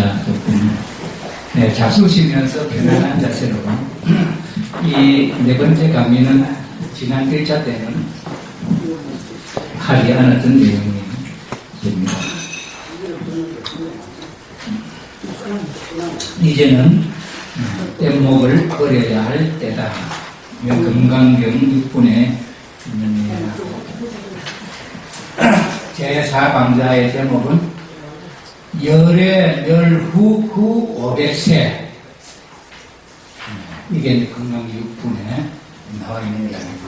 자, 조금, 네, 잡수시면서 편안한 자세로. 이 네 번째 강의는 지난 1차 때는 하지 않았던 내용입니다. 이제는 뗏목을 버려야 할 때다. 금강경 6분에 있는 제4강자의 제목은 열의 멸후 500세. 이게 금강경 6분에 나와 있는 이야기입니다.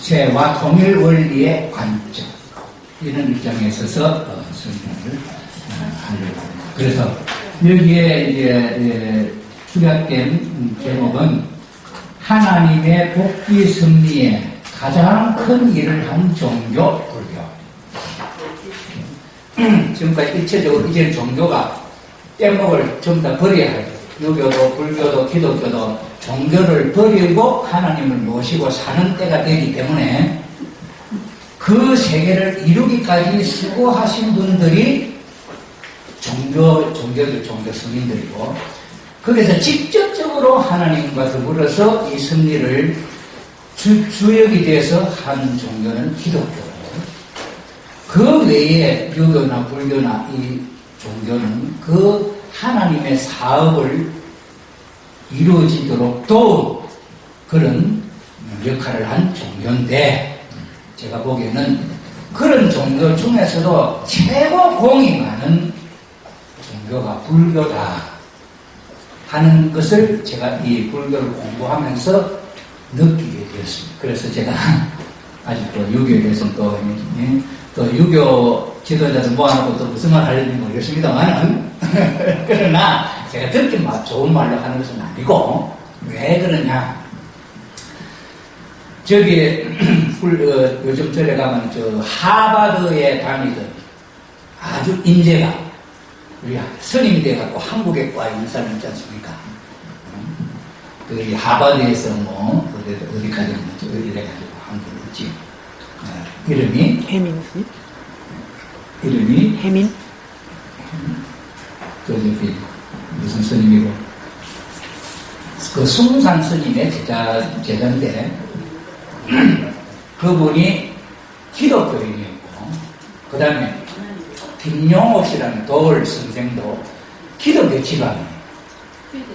세와 통일 원리의 관점. 이런 입장에 있어서 설명을 하려고 합니다. 그래서 여기에 이제 축약된 제목은 하나님의 복귀 섭리에 가장 큰 일을 한 종교 불교. 지금까지 일체적으로 이제는 종교가 뗏목을 전부 다 버려야 해요. 유교도 불교도 기독교도 종교를 버리고 하나님을 모시고 사는 때가 되기 때문에 그 세계를 이루기까지 수고하신 분들이 종교 스님들이고, 거기서 직접적으로 하나님과 더불어서 이 섭리를 주역이 돼서 한 종교는 기독교고, 그 외에 유교나 불교나 이 종교는 그 하나님의 사업을 이루어지도록 또 그런 역할을 한 종교인데, 제가 보기에는 그런 종교 중에서도 최고 공이 많은 종교가 불교다 하는 것을 제가 이 불교를 공부하면서 느끼게 되었습니다. 그래서 제가 아직도 유교에 대해서는 또 유교 지도자들 모아놓고 또 무슨 말 하려는지 모르겠습니다만은 그러나 제가 듣기 좋은 말로 하는 것은 아니고, 왜 그러냐, 저기 요즘 절에 가면 저 하버드에 다니던 아주 인재가 우리 스님이 돼갖고 한국에 와 있는 사람 있지 않습니까? 그 하버드에서 뭐 어디까지 이래가지고 한 분 있지. 이름이 해민. 이름이 해민. 그 저기 무슨 스님이고, 그 숭산 스님의 제자인데 그분이 기독교인이었고, 그 다음에 김용옥 씨라는 도을 선생도 기독교 집안이에요.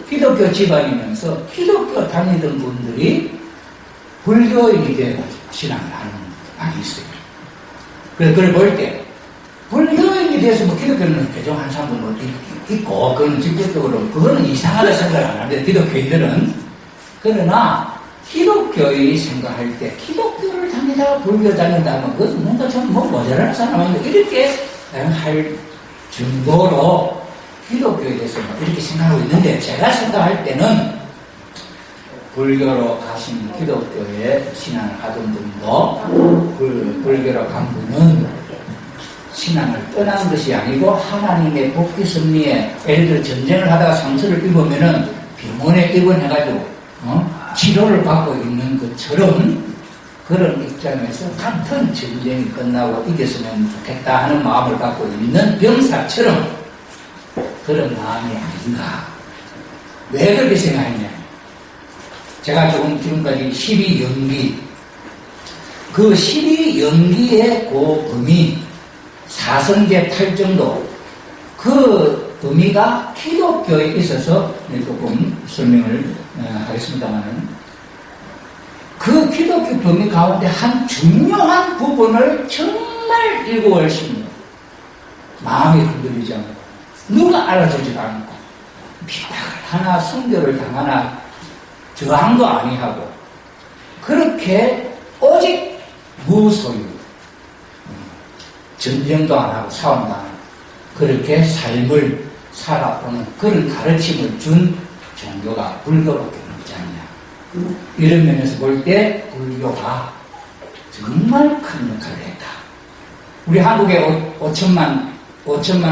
기독교 집안이면서 기독교 다니던 분들이 불교인이 되어가지고 신앙을 하는 분들 많이 있어요. 그래서 그걸 볼 때 불교인이 돼서 뭐 기독교는 개종한 사람도 있고, 그거는 직접적으로 그거는 이상하다 생각 안 하는데, 기독교인들은. 그러나 기독교인이 생각할 때 기독교를 다니다가 불교 다닌다면 그것은 뭔가 좀 모자라는 사람인데 이렇게 할 정도로 기독교에 대해서 이렇게 생각하고 있는데, 제가 생각할 때는 불교로 가신 기독교에 신앙을 하던 분도 불교로 간 분은 신앙을 떠난 것이 아니고 하나님의 복귀 섭리에, 예를 들어 전쟁을 하다가 상처를 입으면은 병원에 입원해가지고 치료를 받고 있는 것처럼, 그런 입장에서 같은 전쟁이 끝나고 이겼으면 좋겠다 하는 마음을 갖고 있는 병사처럼 그런 마음이 아닌가. 왜 그렇게 생각했냐, 제가 지금까지 12연기, 그 12연기의 그 범위, 사성제 탈정도, 그 범위가 기독교에 있어서 조금 설명을 하겠습니다만은, 그 기독교 범위 가운데 한 중요한 부분을 정말 7월 16일 마음이 흔들리지 않고 누가 알아주지도 않고 비판을 하나 순교를 당하나 저항도 아니하고 그렇게 오직 무소유, 전쟁도 안 하고 싸움도 안 하고 그렇게 삶을 살아오는 그런 가르침을 준 종교가 불교밖에 없지 않냐. 이런 면에서 볼 때 불교가 정말 큰 역할을 했다. 우리 한국에 5천만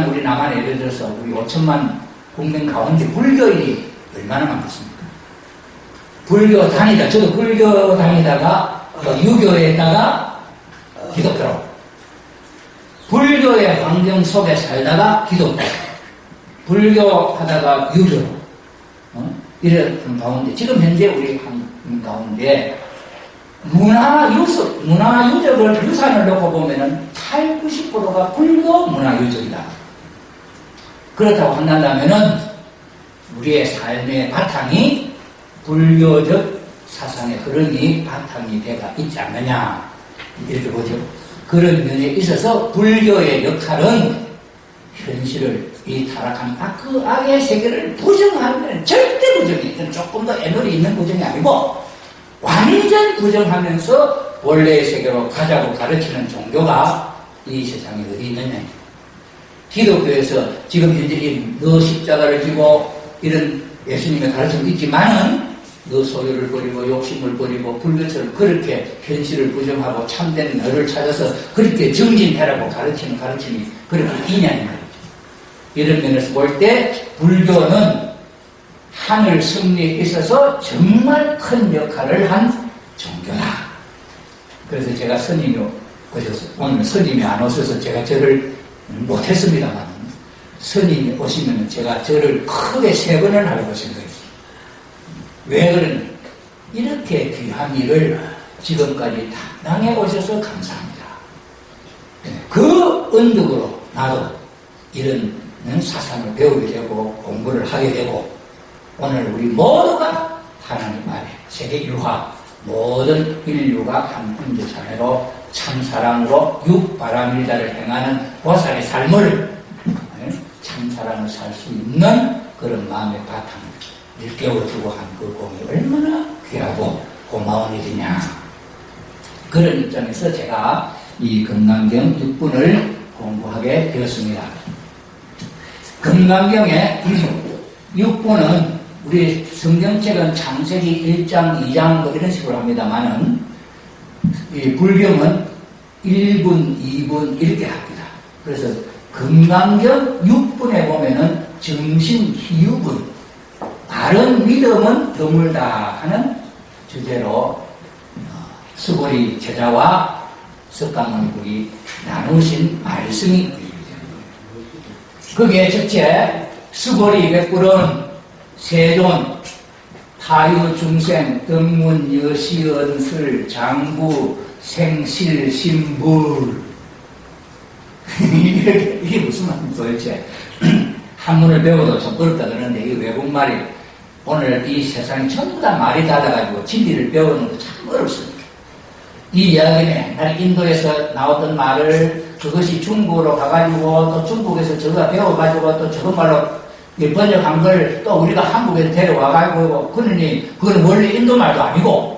우리 남한에 예를 들어서 우리 5천만 국민 가운데 불교인이 얼마나 많겠습니까? 불교 다니다, 저도 불교 다니다가 유교에다가 기독교로, 불교의 환경 속에 살다가 기독교, 불교하다가 유교, 이런 가운데, 지금 현재 우리 한 가운데, 문화유적을, 유산을 놓고 보면은 80~90%가 불교 문화유적이다. 그렇다고 한다면은, 우리의 삶의 바탕이 불교적 사상의 흐름이 바탕이 되어 있지 않느냐. 이렇게 보죠. 그런 면에 있어서 불교의 역할은 현실을, 이 타락한 그 악의 세계를 부정하면 절대 부정이, 이건 조금 더 에너지 있는 부정이 아니고 완전 부정하면서 원래의 세계로 가자고 가르치는 종교가 이 세상에 어디 있느냐. 기독교에서 지금 현재 너 십자가를 지고 이런 예수님의 가르침이 있지만은 너 소유를 버리고 욕심을 버리고 불교처럼 그렇게 현실을 부정하고 참된 너를 찾아서 그렇게 정진해라고 가르치는 가르침이 그렇게 있냐는 말이죠. 이런 면에서 볼 때 불교는 하늘 승리에 있어서 정말 큰 역할을 한 종교다. 그래서 제가 스님이 오셔서, 오늘 스님이 안 오셔서 제가 절을 못했습니다만, 스님이 오시면 제가 절을 크게 3번을 하려고 생각했어요. 왜 그러냐? 이렇게 귀한 일을 지금까지 당당해 오셔서 감사합니다. 그 언덕으로 나도 이런 사상을 배우게 되고 공부를 하게 되고, 오늘 우리 모두가 하나님 아래 세계 일화, 모든 인류가 한 형제 자매로 참사랑으로 육바라밀자를 행하는 보살의 삶을, 참사랑을 살 수 있는 그런 마음의 바탕을 일깨워주고 한 그 공이 얼마나 귀하고 고마운 일이냐. 그런 입장에서 제가 이 금강경 6분을 공부하게 되었습니다. 금강경의 6분은 우리 성경책은 창세기 1장, 2장 뭐 이런 식으로 합니다만은 이 불경은 1분, 2분 이렇게 합니다. 그래서 금강경 6분에 보면은 정신희유분, 다른 믿음은 드물다 하는 주제로 수고리 제자와 석가모니불이 나누신 말씀이 있습니다. 그게 첫째, 수고리 백불은 세존, 타유 중생, 등문, 여시, 언슬, 장부, 생실, 신불. 이게 무슨 말인지 도대체. 한문을 배워도 좀 어렵다 그러는데, 이 외국말이 오늘 이 세상이 전부 다 말이 닫아가지고 진리를 배우는 거 참 어렵습니다. 이 이야기는 옛날 인도에서 나왔던 말을 그것이 중국으로 가가지고 또 중국에서 저거 배워가지고 또 저거 말로 번역한 걸 또 우리가 한국에 데려와가지고 그러니 그건 원래 인도 말도 아니고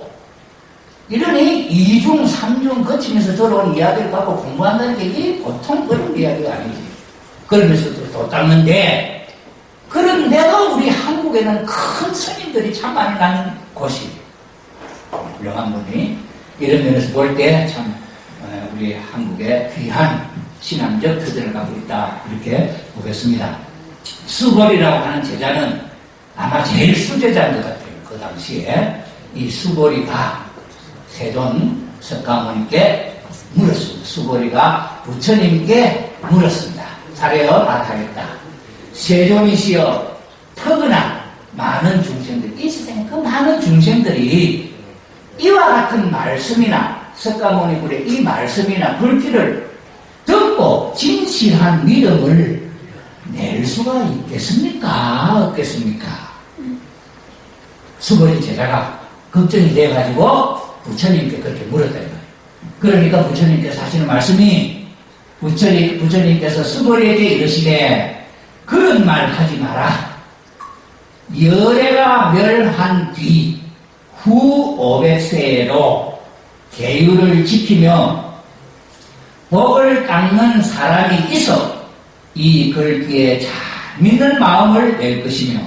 이러니 2중, 3중 거치면서 들어온 이야기를 갖고 공부한다는 게 이게 보통 그런 이야기가 아니지. 그러면서 또 닦는데 그런데도 우리 한국에는 큰 스님들이 참 많이 나는 곳이 훌륭한 분이 이런 면에서 볼 때 참 우리 한국의 귀한 신앙적 표대를 갖고 있다 이렇게 보겠습니다. 수보리라고 하는 제자는 아마 제일 수제자인 것 같아요. 그 당시에 이 수보리가 세존 석가모니께 물었습니다. 수보리가 부처님께 물었습니다. 사례어 나타냈다. 세존이시여, 터그나 많은 중생들, 이 세상에 그 많은 중생들이 이와 같은 말씀이나 석가모니불의 이 말씀이나 불길을 듣고 진실한 믿음을 낼 수가 있겠습니까? 없겠습니까? 수고리 제자가 걱정이 돼가지고 부처님께 그렇게 물었다. 그러니까 부처님께서 하시는 말씀이 부처님께서 수고리에게 이르시되 그런 말 하지 마라. 열애가 멸한 뒤 후 500세로 계율을 지키며 복을 닦는 사람이 있어 이 글귀에 잘 믿는 마음을 낼 것이며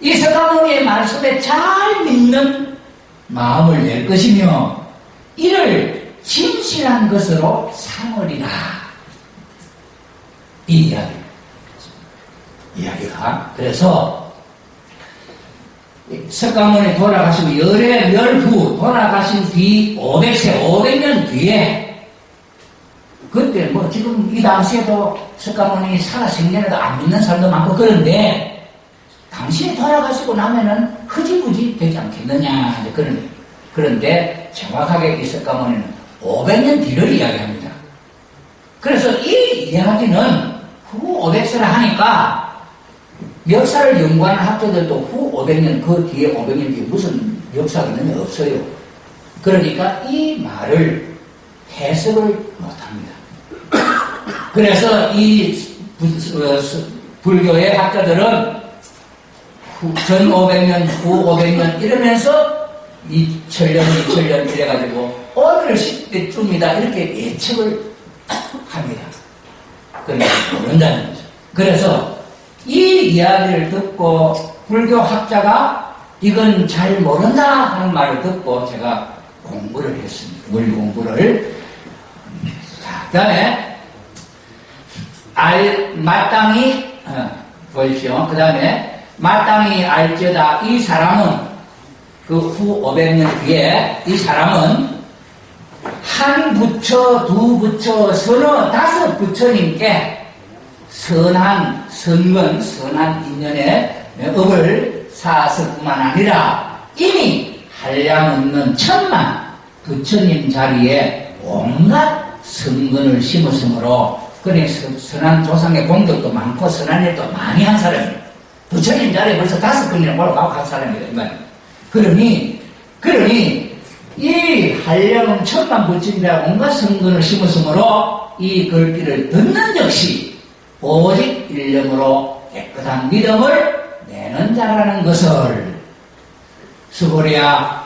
이 석가모니의 말씀에 잘 믿는 마음을 낼 것이며 이를 진실한 것으로 삼으리라. 이 이야기가 그래서 석가모니 돌아가시고 열애 멸 후 돌아가신 뒤 500세 500년 뒤에 그때 뭐 지금 이 당시에도 석가모니 살아 생전에도 안 믿는 사람도 많고 그런데 당신이 돌아가시고 나면은 흐지부지 되지 않겠느냐 그런데 정확하게 이 석가모니는 500년 뒤를 이야기합니다. 그래서 이 이야기는 후 500세라 하니까 역사를 연구하는 학자들도 후 500년 그 뒤에 500년 뒤에 무슨 역사가 있느냐 없어요. 그러니까 이 말을 해석을 못합니다. 그래서 이 불교의 학자들은 전 500년, 후 500년 이러면서 2000년, 2000년 이래가지고 오늘 10대쯤이다 이렇게 예측을 합니다. 그러니까 모른다는 거죠. 그래서 이 이야기를 듣고 불교 학자가 이건 잘 모른다 하는 말을 듣고 제가 공부를 했습니다. 물 공부를. 자, 그 다음에 마땅히 보십시오. 그 다음에 마땅히 알지어다. 이 사람은 그 후 500년 뒤에 이 사람은 한 부처, 두 부처, 서너, 다섯 부처님께 선한 선건, 선한 인연의 업을 쌓았을 뿐만 아니라 이미 한량없는 천만 부처님 자리에 온갖 선건을 심었으므로 그래 선한 조상의 공덕도 많고 선한 일도 많이 한 사람이에요. 부처님 자리에 벌써 5번이나 올라가고 간 사람이다 이 말이에요. 그러니 이 한량은 천만 부처님이라 온갖 선건을 심었으므로 이 글귀를 듣는 역시 오직 일념으로 깨끗한 믿음을 내는 자라는 것을 스고리야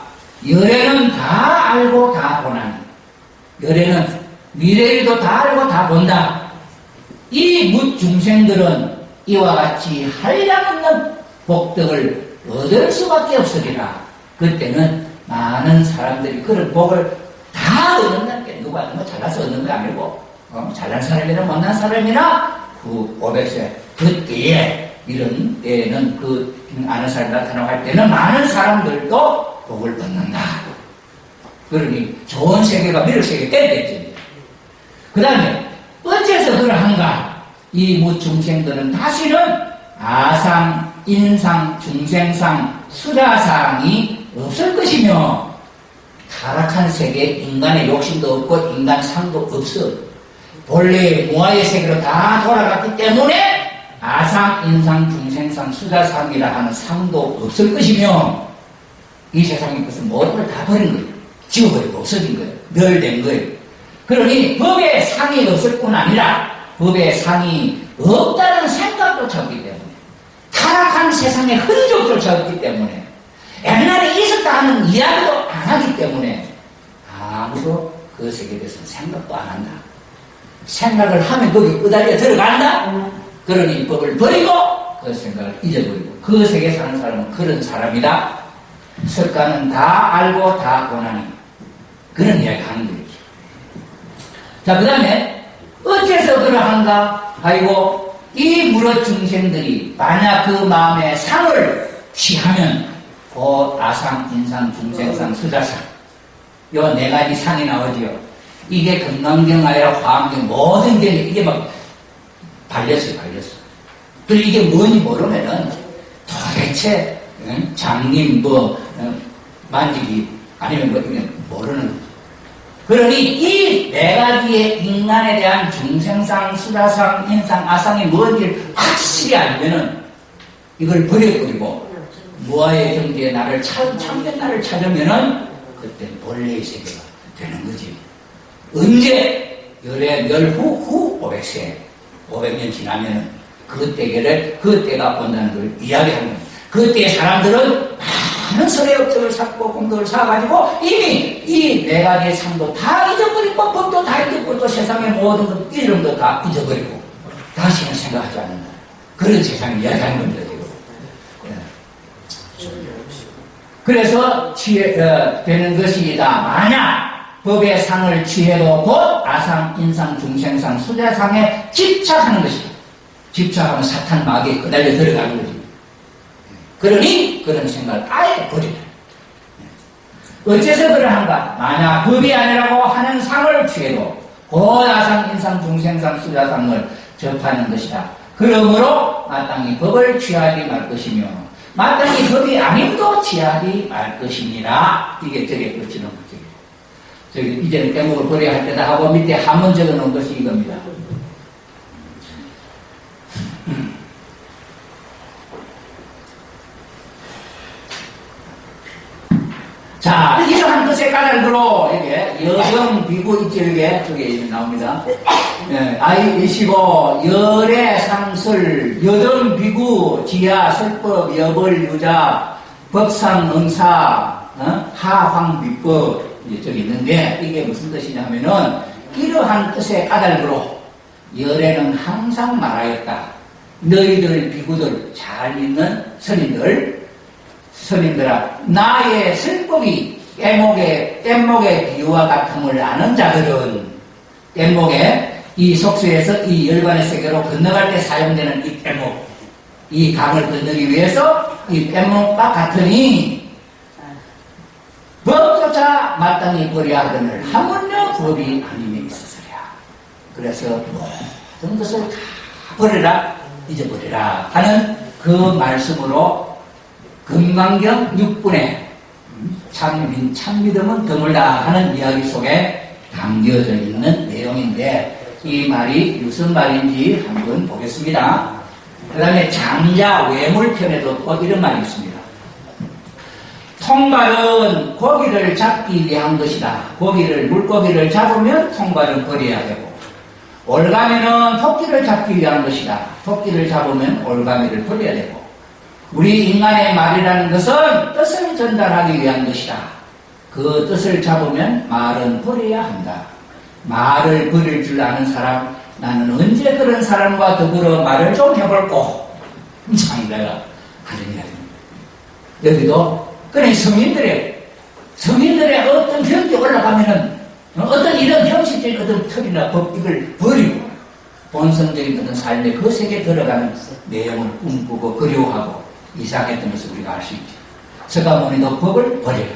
열애는 다 알고 다 보나니 열애는 미래일도 다 알고 다 본다. 이 묻중생들은 이와 같이 한량없는 복덕을 얻을 수밖에 없으리라. 그때는 많은 사람들이 그런 복을 다 얻는다는 게 누가 뭐 잘나서 얻는 게 아니고 잘난 사람이나 못난 사람이나 그 500세 그때에 이런 때에는 그 아는 사람이 나타나고 할 때는 많은 사람들도 복을 얻는다. 그러니 좋은 세계가 미륵 세계 때겠지. 그 다음에 어째서 그러한가? 이 무중생들은 다시는 아상, 인상, 중생상, 수자상이 없을 것이며 타락한 세계에 인간의 욕심도 없고 인간상도 없어. 본래 무아의 세계로 다 돌아갔기 때문에 아상, 인상, 중생상, 수자상이라 하는 상도 없을 것이며 이 세상의 것은 모든 걸 다 버린 거예요. 지워버리고 없어진 거예요. 늘 된 거예요. 그러니 법에 상이 없을 뿐 아니라 법에 상이 없다는 생각도 쳤기 때문에 타락한 세상의 흔적조차 없기 때문에 옛날에 있었다 하는 이야기도 안 하기 때문에 아무도 그 세계에 대해서는 생각도 안 한다. 생각을 하면 거기 끄다리에 들어간다. 그러니 법을 버리고 그 생각을 잊어버리고 그 세계에 사는 사람은 그런 사람이다. 석가는 다 알고 다 보나니 그런 이야기 하는 거죠. 자, 그 다음에 어째서 그러한가? 아이고 이 무릇 중생들이 만약 그 마음에 상을 취하면 곧 아상, 인상, 중생상, 수자상 요 4가지 상이 나오지요. 이게 건강경아니라 화엄경 모든 게 이게 막 발렸어요. 그리고 이게 뭔지 모르면은 도대체 장님 만지기 아니면 뭐 이게 모르는 거죠. 그러니 이 4가지의 인간에 대한 중생상, 수자상, 인상, 아상이 뭔지를 확실히 알면은 이걸 버려버리고 무아의 경지에 나를 참된 나를 찾으면은 그때 본래의 세계가 되는 거지. 언제 후 500세 500년 지나면은 그때가 온다는 걸 이야기하는 거예요. 그때 사람들은 많은 설의 업적을 쌓고 공덕을 쌓아가지고 이미 이 4가지의 상도 다 잊어버리고 법도 다 잊어버리고 또 세상의 모든 것 이름도 다 잊어버리고 다시는 생각하지 않는다. 그런 세상을 이야기하는 겁니다. 그래서 되는 것이다. 만약 법의 상을 취해도 곧 아상, 인상, 중생상, 수자상에 집착하는 것이다. 집착하면 사탄 마귀에 끄달려 들어가는 거지. 그러니 그런 생각을 아예 버리라. 어째서 그러한가? 만약 법이 아니라고 하는 상을 취해도 고야상, 인상, 중생상, 수자상을 접하는 것이다. 그러므로 마땅히 법을 취하지 말 것이며 마땅히 법이 아님도 취하지 말 것이니라. 이게 저게 그치는 거죠. 저기 이제는 떼목을 버려야 할 때다 하고 밑에 한문 적어놓은 것이 이겁니다. 자, 이러한 것에 까닭으로, 이게, 여정, 비구, 있죠, 이게, 저게 나옵니다. 예, I15, 열애, 상설, 여정, 비구, 지하, 설법, 여벌, 유자, 법상, 응사, 하황, 비법, 이제 저기 있는데, 이게 무슨 뜻이냐 하면은, 이러한 뜻에 까닭으로, 열애는 항상 말하였다. 너희들, 비구들, 잘 있는 스님들아, 나의 슬픔이 뗏목의 비유와 같음을 아는 자들은 뗏목에 이 속수에서 이 열반의 세계로 건너갈 때 사용되는 이 뗏목, 이 강을 건너기 위해서 이 뗏목과 같으니 법조차 마땅히 버려야 하거늘 하물며 법이 아님에 있었으랴. 그래서 모든 것을 다 버려라, 잊어버려라 하는 그 말씀으로 금강경 6분에 참믿음은 드물다 하는 이야기 속에 담겨져 있는 내용인데 이 말이 무슨 말인지 한번 보겠습니다. 그 다음에 장자 외물편에도 또 이런 말이 있습니다. 통발은 고기를 잡기 위한 것이다. 물고기를 잡으면 통발은 버려야 되고 올가미는 토끼를 잡기 위한 것이다. 토끼를 잡으면 올가미를 버려야 되고 우리 인간의 말이라는 것은 뜻을 전달하기 위한 것이다. 그 뜻을 잡으면 말은 버려야 한다. 말을 버릴 줄 아는 사람, 나는 언제 그런 사람과 더불어 말을 좀 해볼꼬. 장자가 하는 이야기입니다. 여기도 그래 성인들의 어떤 병이 올라가면은 어떤 이런 형식적인 어떤 틀이나 법 이걸 버리고 본성적인 어떤 삶의 그 세계에 들어가는 내용을 꿈꾸고 그리워하고 이상했던 것을 우리가 알 수 있죠. 서가모니도 법을 버리라.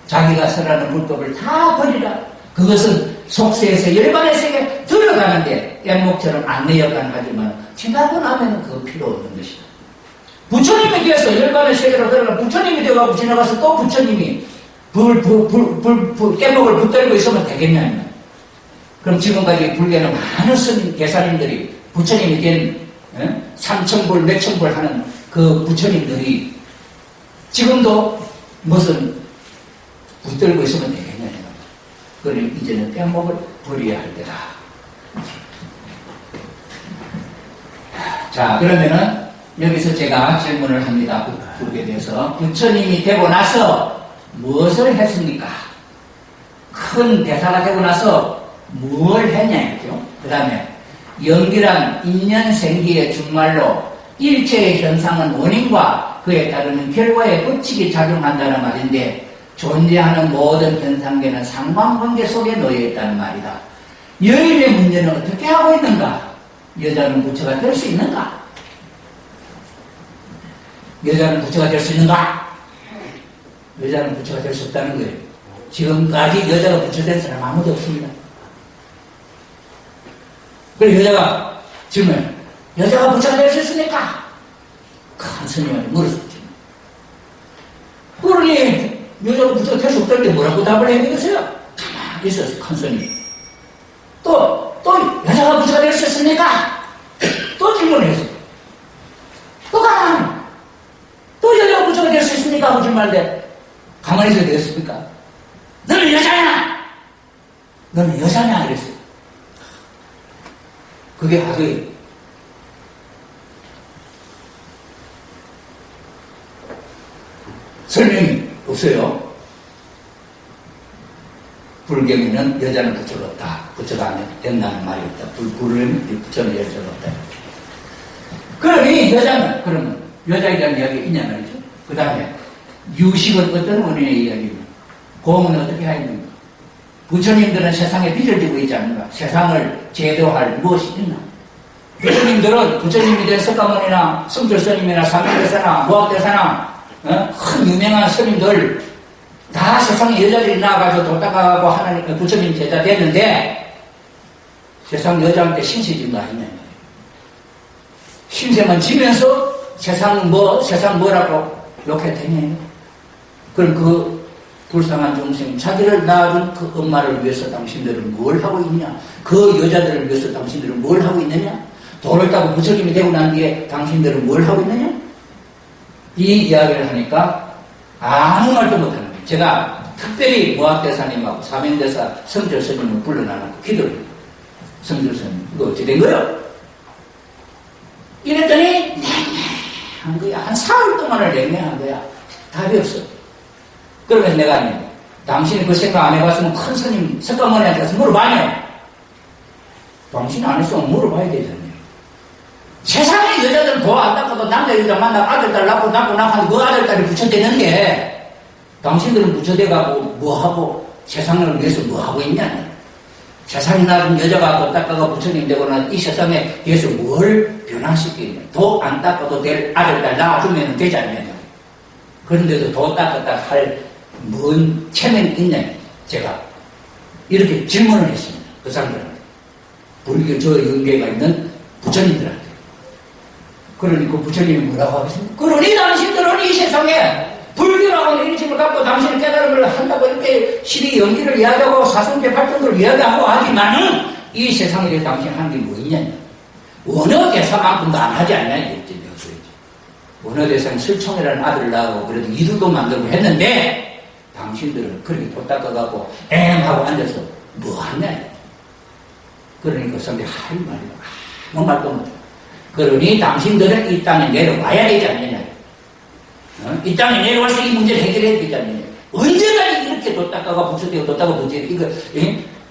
자기가 설하는 불법을 다 버리라. 그것은 속세에서 열반의 세계에 들어가는데 뗏목처럼 안내역만 하지만 지나고 나면 그 필요 없는 것이다. 부처님에 대해서 열반의 세계로 들어가 부처님이 되어가고 지나가서 또 부처님이 뗏목을 붙들고 있으면 되겠냐. 그럼 지금까지 불교는 많은 스님, 계사님들이 부처님이 된 3천불, 몇천불 하는 그 부처님들이 지금도 무슨 붙들고 있으면 되겠냐. 그러니 이제는 뗏목을 버려야 할 때다. 자, 그러면은 여기서 제가 질문을 합니다. 불교에 대해서. 부처님이 되고 나서 무엇을 했습니까? 큰 대사가 되고 나서 뭘 했냐 했죠. 그 다음에 연기란 인연생기의 준말로 일체의 현상은 원인과 그에 따르는 결과에 법칙이 작용한다는 말인데 존재하는 모든 현상계는 상관관계 속에 놓여 있다는 말이다. 여인의 문제는 어떻게 하고 있는가? 여자는 부처가 될 수 있는가? 여자는 부처가 될 수 있는가? 여자는 부처가 될 수 없다는 거예요. 지금까지 여자가 부처 된 사람 아무도 없습니다. 그래서 여자가 질문, 여자가 부처가 될 수 있습니까? 큰 스님한테 물었었죠. 그러니 여자가 부처가 될 수 없다는데 뭐라고 답을 해야 되겠어요? 가만히 있었어요, 큰 스님. 또 여자가 부처가 될 수 있습니까? 또 질문을 했어요. 또 가만히. 또 여자가 부처가 될 수 있습니까? 하고 질문하는데 가만히 있어야 되겠습니까? 너는 여자냐? 너는 여자냐? 이랬어요. 그게 악이에요. 설명이 없어요. 불경에는 여자는 부처가 없다. 부처가 안 된다는 말이 없다. 불교는 부처는 여자가 없다. 그러니 여자는 그러면 여자에 대한 이야기가 있냐 말이죠. 그 다음에 유식은 어떤 원인의 이야기입니까? 공은 어떻게 하였는가? 부처님들은 세상에 빚을 지고 있지 않는가? 세상을 제도할 무엇이 있나? 부처님이 된 석가모니나 성철스님이나 삼일대사나 무학대사나 큰 유명한 스님들 다 세상에 여자들이 나와가지고 돈 닦아가고 하나님 부처님 제자 됐는데 세상 여자한테 신세진 거 아니냐. 신세만 지면서 세상 뭐라고 욕했더니, 그럼 그 불쌍한众生, 자기를 낳은 그 엄마를 위해서 당신들은 뭘 하고 있냐? 그 여자들을 위해서 당신들은 뭘 하고 있느냐? 돌을 따고 부처님이 되고 난 뒤에 당신들은 뭘 하고 있느냐? 이 이야기를 하니까 아무 말도 못하는 거예요. 제가 특별히 모학대사님하고 사명대사 성철스님을 불러놔놓고 기도를 해요. 성철스님, 이거 어찌 된 거예요? 이랬더니 냉랭한 거야. 한 사흘 동안을 냉랭한 거야. 답이 없어. 그러면서 내가 아니에요. 당신이 그 생각 안 해봤으면 큰 스님 석가모니한테 가서 물어봐요. 당신 안 했으면 물어봐야 되잖아요. 세상에 여자들은 도 안 닦아도 남자 여자 만나 아들 딸 낳고 하는데 그 아들 딸이 부처되는데 당신들은 부처돼가고 뭐하고 세상을 위해서 뭐하고 있냐. 세상에 낳은 여자가 도 닦아가 부처님 되고는 이 세상에 위해서 뭘 변화시키냐. 도 안 닦아도 될 아들 딸 낳아주면 되지 않느냐. 그런데도 도 닦았다 할 뭔 체면이 있냐. 제가 이렇게 질문을 했습니다. 그 사람들한테. 불교 저 연계가 있는 부처님들한테. 그러니 그 부처님이 뭐라고 하겠습니까? 그러니 당신들은 이 세상에 불교라고 하는 일침을 갖고 당신의 깨달음을 한다고 이렇게 시비 연기를 이야기하고 사성제 발전을 이야기하고 하지만은 이 세상에 대해 당신 하는 게 뭐 있냐냐. 원어대사만큼도 안 하지 않냐 이랬지. 원어대사는 설총이라는 아들을 낳고 그래도 이들도 만들고 했는데 당신들은 그렇게 도 닦아가고 엥하고 앉아서 뭐 하냐. 그러니까 그 사람들이 할 말이 아무 말도 못해. 그러니 당신들은 이 땅에 내려와야 되지 않느냐. 이 땅에 내려와서 이 문제를 해결해야 되지 않느냐. 언제까지 이렇게 도 닦아가 부처되고 도 닦아 부처되고 이거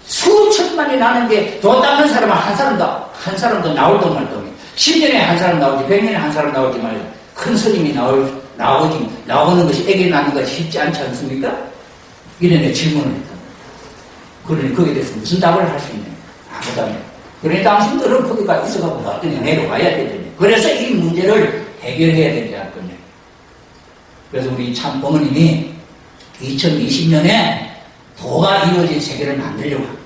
수천만이 나는데 도 닦는 사람은 한 사람도 나올 동안 동에 10년에 한 사람 나오지 100년에 한 사람 나오지 말이야. 큰 스님이 나오는 것이 애기 낳는 것이 쉽지 않지 않습니까? 이런 질문을 했다. 그러니 거기에 대해서 무슨 답을 할 수 있냐. 아무도 안 해. 그러니 당신들은 거기가 있어가고 왔더니 내려와야 되거든요. 그래서 이 문제를 해결해야 되지 않거든요. 그래서 우리 참 어머님이 2020년에 도가 이루어진 세계를 만들려고 합니다.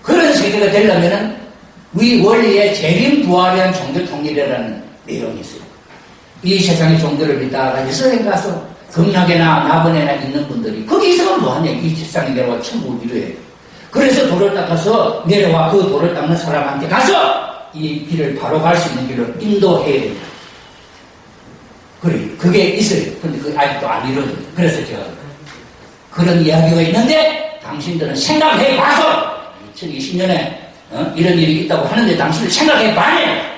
그런 세계가 되려면은 우리 원리에 재림부활이한 종교 통일이라는 내용이 있어요. 이 세상의 종교를 믿다가 이스라엘 가서 극락에나 나번에나 있는 분들이 거기서 뭐하냐. 이 세상에 내려와 천국을 이루어야 돼요. 그래서 돌을 닦아서 내려와 그 돌을 닦는 사람한테 가서 이 길을 바로 갈 수 있는 길을 인도해야 됩니다. 그래, 그게 있어요. 근데 그게 아직도 안 이루어져요. 그래서 제가 그런 이야기가 있는데 당신들은 생각해 봐서 2020년에 이런 일이 있다고 하는데 당신들 생각해 봐요.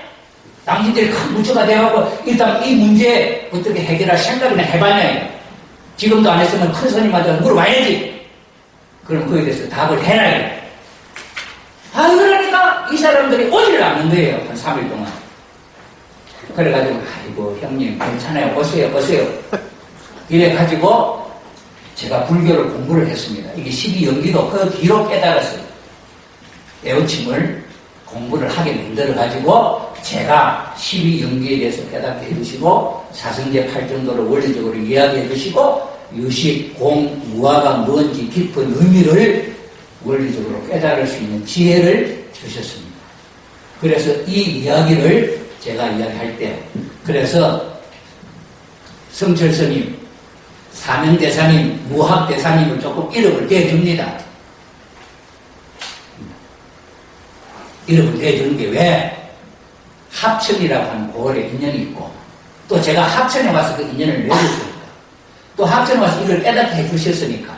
당신들이 큰 문제가 되어가고 일단 이 문제 어떻게 해결할 생각이나 해봤냐. 지금도 안 했으면 큰 스님한테 물어봐야지. 그럼 그에 대해서 답을 해라. 그러니까 이 사람들이 오지를 않는 거예요. 한 3일 동안. 그래가지고 아이고 형님 괜찮아요. 오세요. 이래가지고 제가 불교를 공부를 했습니다. 이게 12연기도 그 뒤로 깨달았어요. 애호침을 공부를 하게 만들어가지고 제가 12연기에 대해서 깨닫게 해주시고 사성제 8정도를 원리적으로 이야기해 주시고 유식, 공, 무화가 뭔지 깊은 의미를 원리적으로 깨달을 수 있는 지혜를 주셨습니다. 그래서 이 이야기를 제가 이야기할 때 그래서 성철스님, 사명대사님, 무학대사님을 조금 이름을 대줍니다. 이름을 대주는 게 왜? 합천이라고 하는 고을에 인연이 있고 또 제가 합천에 와서 그 인연을 맺었으니까 또 합천에 와서 이걸 깨닫게 해주셨으니까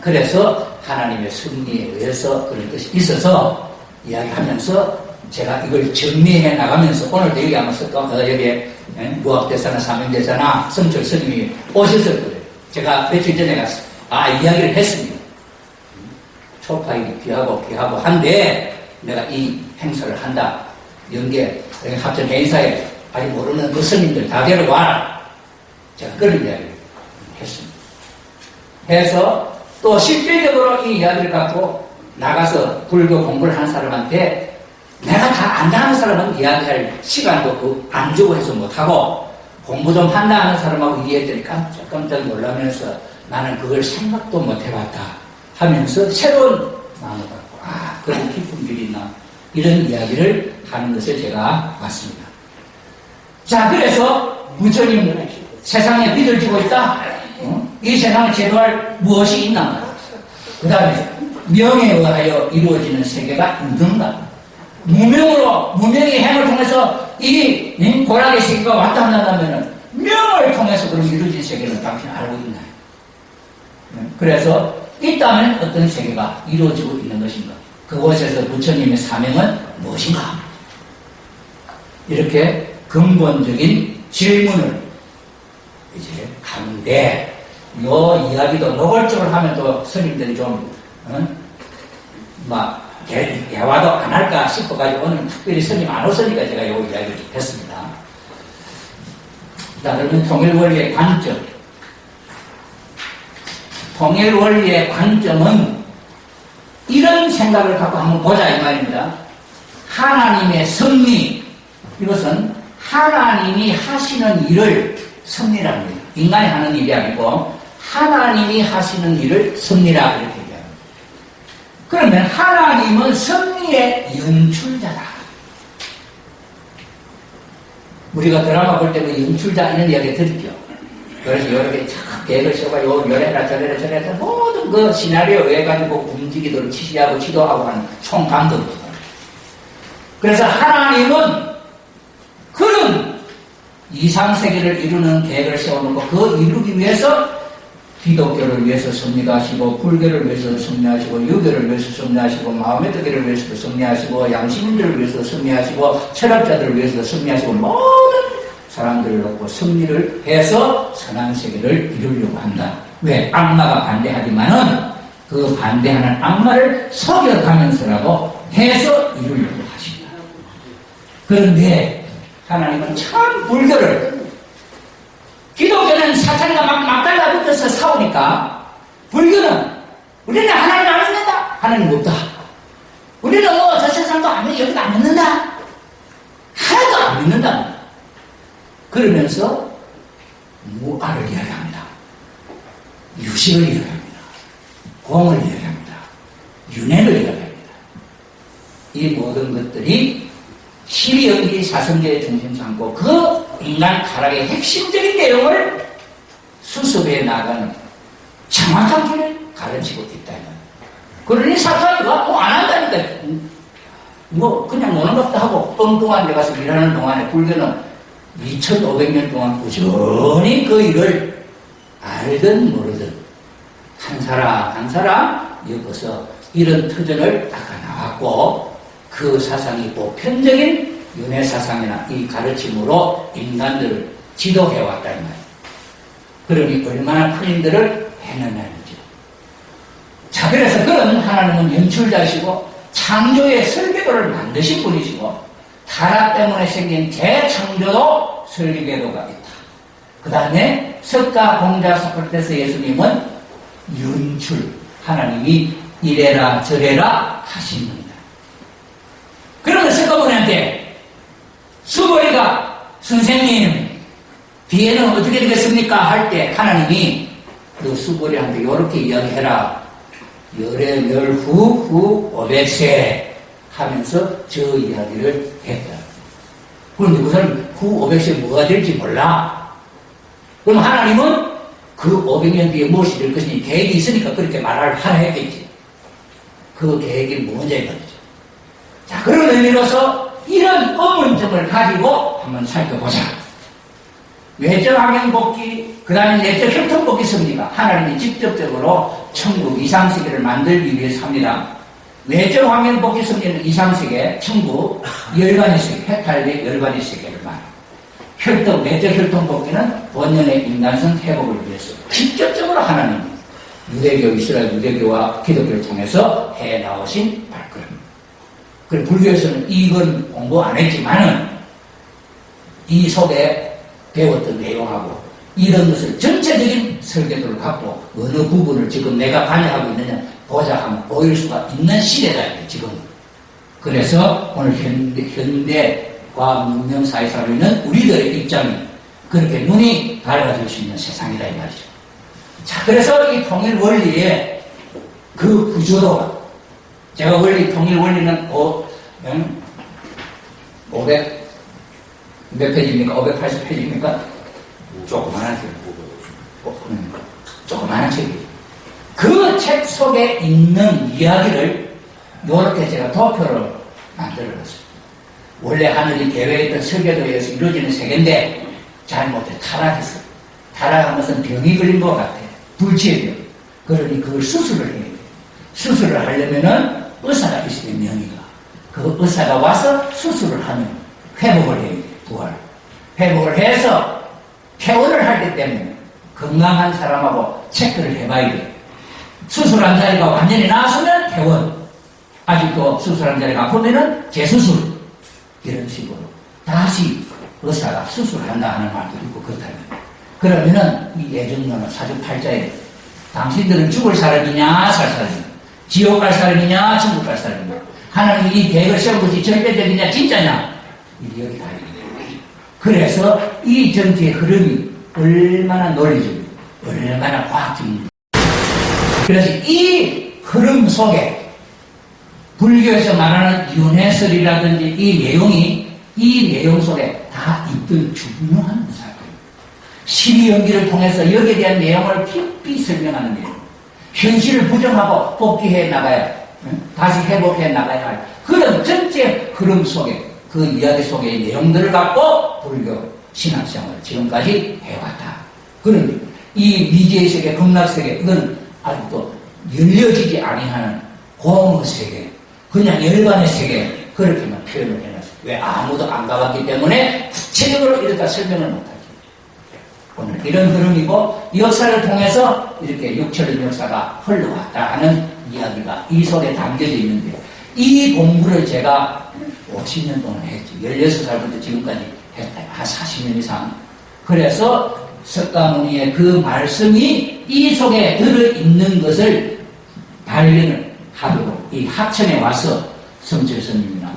그래서 하나님의 섭리에 의해서 그런 뜻이 있어서 이야기하면서 제가 이걸 정리해 나가면서 오늘도 여기 아마 여기에 무학대사나 사명대사나 성철 스님이 오셨을 거예요. 제가 며칠 전에 가서 이야기를 했습니다. 초파일이 귀하고 한데 내가 이 행사를 한다. 연계 합천 행사에 아직 모르는 그 스님들 다 데려와라. 제가 그런 이야기를 했습니다. 해서 또 실질적으로 이 이야기를 갖고 나가서 불교 공부를 하는 사람한테 내가 다 안다 하는 사람은 이야기할 시간도 안 주고 해서 못하고 공부 좀 한다 하는 사람하고 이야기했더니 깜짝 놀라면서 나는 그걸 생각도 못 해봤다 하면서 새로운 마음을 갖고 그런 깊은 길이 있나 이런 이야기를 하는 것을 제가 봤습니다. 자, 그래서 부처님 세상에 빛을 지고 있다. 이 세상을 제도할 무엇이 있나? 그 다음에 명에 의하여 이루어지는 세계가 있는가? 무명의 행을 통해서 이 고락의 세계가 왔다 갔다 하면 명을 통해서 그럼 이루어진 세계는 당신 알고 있나요? 그래서 있다면 어떤 세계가 이루어지고 있는 것인가? 그곳에서 부처님의 사명은 무엇인가? 이렇게 근본적인 질문을 이제 하는데, 요 이야기도 노골적으로 하면 또 스님들이 좀, 대화도 안 할까 싶어가지고 오늘 특별히 스님 안 오시니까 제가 요 이야기를 했습니다. 자, 그러면 통일원리의 관점. 통일원리의 관점은 이런 생각을 갖고 한번 보자 이 말입니다. 하나님의 섭리, 이것은 하나님이 하시는 일을 섭리라는 거예요. 인간이 하는 일이 아니고 하나님이 하시는 일을 섭리라 이렇게 얘기합니다. 그러면 하나님은 섭리의 연출자다. 우리가 드라마 볼 때 그 연출자 이런 이야기 들었죠. 그래서 이렇게 쫙 계획을 세워가지고 요래라 저래라 모든 그 시나리오에 가지고 움직이도록 지시하고 지도하고 하는 총감독입니다. 그래서 하나님은 그런 이상세계를 이루는 계획을 세워놓고 그 이루기 위해서 기독교를 위해서 섭리하시고 불교를 위해서 섭리하시고 유교를 위해서 섭리하시고 마음의 뜨개를 위해서도 섭리하시고 양심인들을 위해서도 섭리하시고 철학자들을 위해서도 섭리하시고 모든 사람들을 놓고 섭리를 해서 선한 세계를 이루려고 한다. 왜? 악마가 반대하지만은 그 반대하는 악마를 속여가면서라도 해서 이루려고 하신다. 그런데 하나님은 참 불교를, 기독교는 사탄과 막 달라붙어서 싸우니까 불교는 우리는 하나님 안 믿는다. 하나님 없다. 우리는 저 세상도 안 믿는다. 여기도 안 믿는다. 하나도 안 믿는다. 그러면서 무아를 이야기합니다. 유식을 이야기합니다. 공을 이야기합니다. 윤회를 이야기합니다. 이 모든 것들이 시리연기 사성제의 중심 삼고 그 인간 타락의 핵심적인 내용을 수습해 나가는 정확한 길을 가르치고 있다는. 그러니 사탄이 안 한다니까. 그냥 노는 것도 하고 엉뚱한 데 가서 일하는 동안에 불교는 2500년 동안 꾸준히 그 일을 알든 모르든 한 사람 여기서 이런 터전을 닦아 나왔고 그 사상이 보편적인 윤회 사상이나 이 가르침으로 인간들을 지도해왔다는 말이에요. 그러니 얼마나 큰 일들을 해내냐는 거죠. 자, 그래서 그런 하나님은 연출자시고 창조의 설계도를 만드신 분이시고 타락 때문에 생긴 재창조도 설계도가 있다. 그 다음에 석가, 공자, 소크라테스, 예수님은 연출, 하나님이 이래라 저래라 하신 분이다. 그러면 석가모니한테 수보리가 선생님 뒤에는 어떻게 되겠습니까? 할 때 하나님이 너 수보리한테 이렇게 이야기해라. 열애멸후 500세 하면서 저 이야기를 했다. 그런데 그 사람 후 500세 뭐가 될지 몰라. 그럼 하나님은 그 500년 뒤에 무엇이 될 것이니 계획이 있으니까 그렇게 말을 하라 했겠지. 그 계획이 뭔지 말이죠. 자, 그런 의미로서 이런 의문점을 가지고 한번 살펴보자. 외적 환경복귀, 그 다음에 내적 형통복귀 섭리가 하나님이 직접적으로 천국 이상세계를 만들기 위해서 합니다. 외적 환경복귀 섭리는 이상세계, 천국, 열반의 세계, 해탈된 열반의 세계를 말합니다. 내적 혈통복귀는 본연의 인간성 회복을 위해서 직접적으로 하나님이 유대교, 이스라엘 유대교와 기독교를 통해서 해나오신 발걸음. 그리고 불교에서는 이건 공부 안 했지만은 이 속에 배웠던 내용하고 이런 것을 전체적인 설계도를 갖고 어느 부분을 지금 내가 관여하고 있느냐 보자 하면 보일 수가 있는 시대다, 지금. 그래서 오늘 현대 과학 문명 사회 살고 있는 우리들의 입장이 그렇게 눈이 밝아질 수 있는 세상이다, 이 말이죠. 자, 그래서 이 통일 원리의 그 구조도가 제가 원리, 통일 원리는 500, 몇 페이지입니까? 580페이지입니까? 조그만한 책. 조그만한 책이에요. 그 책 속에 있는 이야기를 이렇게 제가 도표로 만들어봤어요. 원래 하늘이 계획했던 설계도에 의해서 이루어지는 세계인데 잘못해 타락했어요. 타락하면서 병이 걸린 것 같아요. 불치의 병. 그러니 그걸 수술을 해야 돼요. 수술을 하려면은 의사가 있어야 돼요, 명의가. 그 의사가 와서 수술을 하면 회복을 해야 돼요, 부활. 회복을 해서 퇴원을 할 때 때문에 건강한 사람하고 체크를 해봐야 돼요. 수술한 자리가 완전히 나았으면 퇴원. 아직도 수술한 자리가 아프면은 재수술. 이런 식으로 다시 의사가 수술한다 하는 말도 있고 그렇다면 그러면은 이 예정론은 사주팔자에 당신들은 죽을 사람이냐 살 사람이냐 지옥 갈 사람이냐 천국 갈 사람이냐 하나님이 이 계획을 세운 것이 절대적이냐 진짜냐 이게 여기 다 있는 그래서 이 전체의 흐름이 얼마나 논리적이고 얼마나 과학적인지 그래서 이 흐름 속에 불교에서 말하는 윤회설이라든지 이 내용 속에 다 있던 중요한 사건입니다. 십이연기를 통해서 여기에 대한 내용을 깊이 설명하는 내용. 현실을 부정하고 복귀해 나가야, 다시 회복해 나가야 할 그런 전체 흐름 속에 그 이야기 속의 내용들을 갖고 불교 신앙생활을 지금까지 해왔다. 그런데 이 미지의 세계, 극락세계, 이건 아직도 열려지지 아니하는 공의 세계, 그냥 열반의 세계, 그렇게만 표현을 해놨어요. 왜? 아무도 안 가봤기 때문에 구체적으로 이렇게 설명을 못하죠. 오늘 이런 흐름이고, 역사를 통해서 이렇게 육철의 역사가 흘러왔다 하는 이야기가 이 속에 담겨져 있는데, 이 공부를 제가 50년 동안 했죠. 16살부터 지금까지 했다. 한 40년 이상. 그래서 석가모니의 그 말씀이 이 속에 들어있는 것을 발견을 하도록 이 하천에 와서 성철 스님이나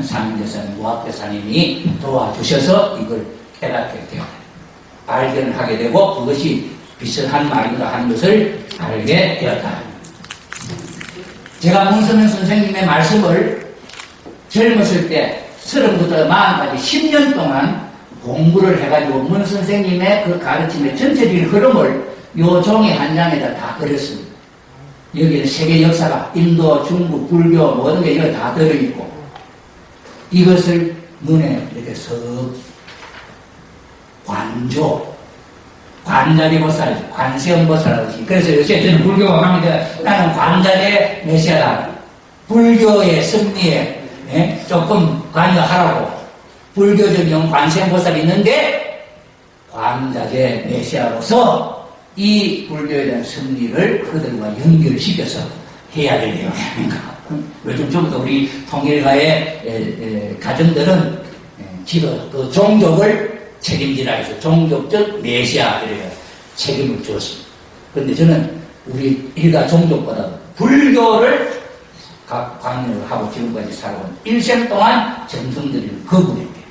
상인대사님, 무학대사님이 도와주셔서 이걸 깨닫게 되었다. 발견하게 되고 그것이 비슷한 말인가 하는 것을 알게 되었다. 제가 문선명 선생님의 말씀을 젊었을 때 30부터 40까지 10년 동안 공부를 해가지고 문 선생님의 그 가르침의 전체적인 흐름을 요 종이 한 장에다 다 그렸습니다. 여기는 세계 역사가 인도, 중국, 불교 모든 게 여기 다 들어있고 이것을 눈에 이렇게 석 관자리보살, 관세음보살하듯이 그래서 요새 저는 불교가 합니다. 나는 관자리 메시아다. 불교의 승리에 조금 관여하라고 불교적 관세음보살이 있는데 관자재 메시아로서 이 불교에 대한 승리를 그들과 연결시켜서 해야 될 내용이 아닌가. 요즘 전부터 우리 통일가의 가정들은 지도 그 종족을 책임지라 해서 종족적 메시아들에게 책임을 주었습니다. 그런데 저는 우리 일가 종족보다 불교를 관여를 하고 지금까지 살아온 일생 동안 정성들이는 거부했대요.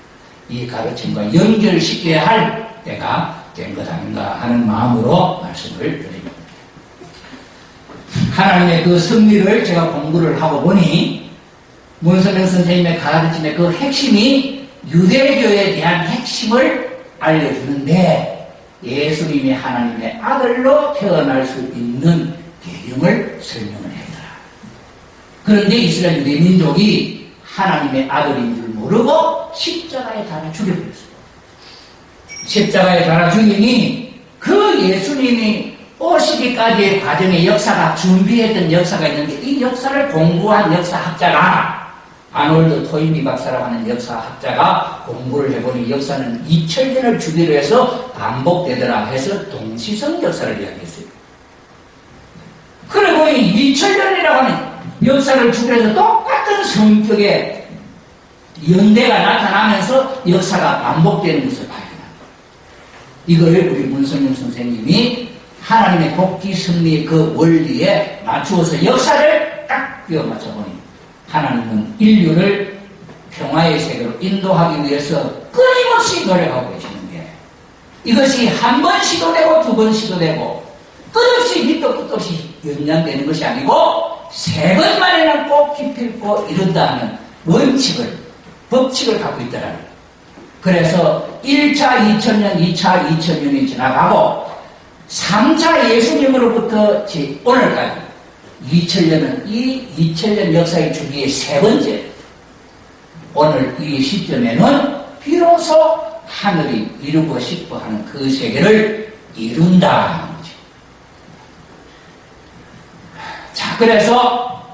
이 가르침과 연결시켜야 할 때가 된 것 아닌가 하는 마음으로 말씀을 드립니다. 하나님의 그 승리를 제가 공부를 하고 보니 문선명 선생님의 가르침의 그 핵심이 유대교에 대한 핵심을 알려주는데 예수님이 하나님의 아들로 태어날 수 있는 배경을 설명을 했더라. 그런데 이스라엘 유대 민족이 하나님의 아들인 줄 모르고 십자가에 달아 죽여버렸어요. 십자가에 달아 죽이니 그 예수님이 오시기까지의 과정의 역사가 준비했던 역사가 있는데 이 역사를 공부한 역사학자가 아놀드 토인비 박사라고 하는 역사학자가 공부를 해보니 역사는 2000년을 주기로 해서 반복되더라 해서 동시성 역사를 이야기했어요. 그래 보니 2000년이라고 하는 역사를 주기로 해서 똑같은 성격의 연대가 나타나면서 역사가 반복되는 것을 발견합니다. 이걸 우리 문선영 선생님이 하나님의 복귀 승리 그 원리에 맞추어서 역사를 딱 끼워 맞춰보니 하나님은 인류를 평화의 세계로 인도하기 위해서 끊임없이 노력하고 계시는데 이것이 한 번 시도되고 두 번 시도되고 끝없이 밑도 끝없이 연장되는 것이 아니고 세 번만에는 꼭 기필코 이룬다는 법칙을 갖고 있더라고요. 그래서 1차 2000년, 2차 2000년이 지나가고 3차 예수님으로부터 오늘까지 2000년은 이 2000년 역사의 주기의 세 번째. 오늘 이 시점에는 비로소 하늘이 이루고 싶어 하는 그 세계를 이룬다. 자, 그래서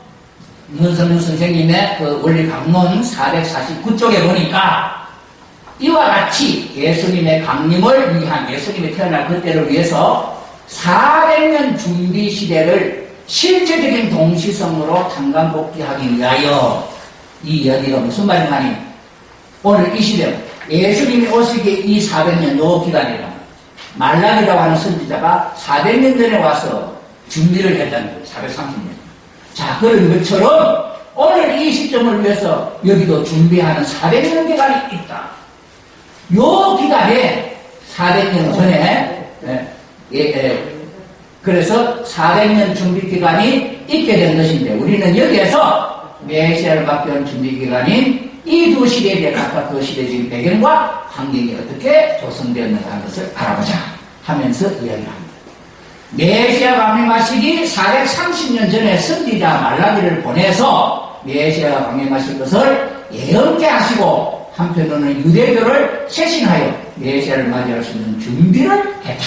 문선민 선생님의 그 원리 강론 449쪽에 보니까 이와 같이 예수님의 강림을 위한, 예수님이 태어날 그때를 위해서 400년 준비 시대를 실제적인 동시성으로 tan감복귀하기 위하여 이 여기가 무슨 말이냐니 오늘 이 시대 예수님이 오시기 이 400년 요 기간이라 말라기라고 하는 선지자가 400년 전에 와서 준비를 했다는 거예요. 430년. 자, 그런 것처럼 오늘 이 시점을 위해서 여기도 준비하는 400년 기간이 있다. 요 기간에 400년 전에 그래서 400년 준비 기간이 있게 된 것인데 우리는 여기에서 메시아를 받기 위한 준비 기간인 이 두 시대에 대해 각각 그 시대적인 배경과 환경이 어떻게 조성되었는가 하는 것을 알아보자 하면서 이야기합니다. 메시아 강림하시기 430년 전에 선지자 말라기를 보내서 메시아가 강림하실 것을 예언케 하시고 한편으로는 유대교를 쇄신하여 메시아를 맞이할 수 있는 준비를 했다.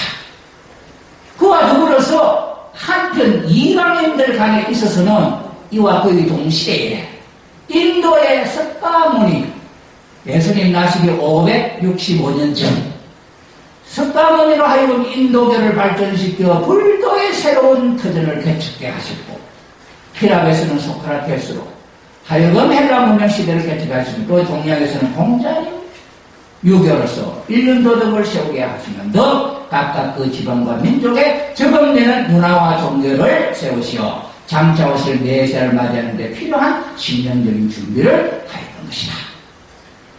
그와 더불어서 한편 이방인들 간에 있어서는 이와 거의 동시대에 인도의 석가모니 예수님 나시기 565년 전 석가모니로 하여금 인도교를 발전시켜 불도의 새로운 터전을 개척게 하셨고 히랍에서는 소크라테스로 하여금 헬라 문명 시대를 개척게 하시고 또 동양에서는 공자님 유교로서 인륜도덕을 세우게 하시면서 각각 그 지방과 민족의 적응되는 문화와 종교를 세우시어 장차 오실 메시아를 맞이하는 데 필요한 신령적인 준비를 하였던 것이다.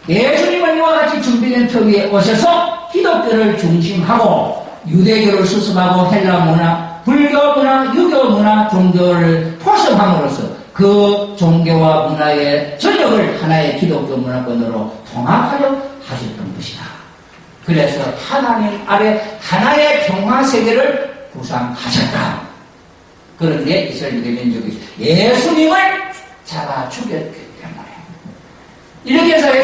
예수님은 이와 같이 준비된 터 위에 오셔서 기독교를 중심하고 유대교를 수습하고 헬라 문화, 불교 문화, 유교 문화, 종교를 포섭함으로써 그 종교와 문화의 전역을 하나의 기독교 문화권으로 통합하려 하셨던 것이다. 그래서 하나님 아래 하나의 평화세계를 구상하셨다. 그런데 이스라엘 유대 민족이 예수님을 잡아 죽였기 때문에 이렇게 해서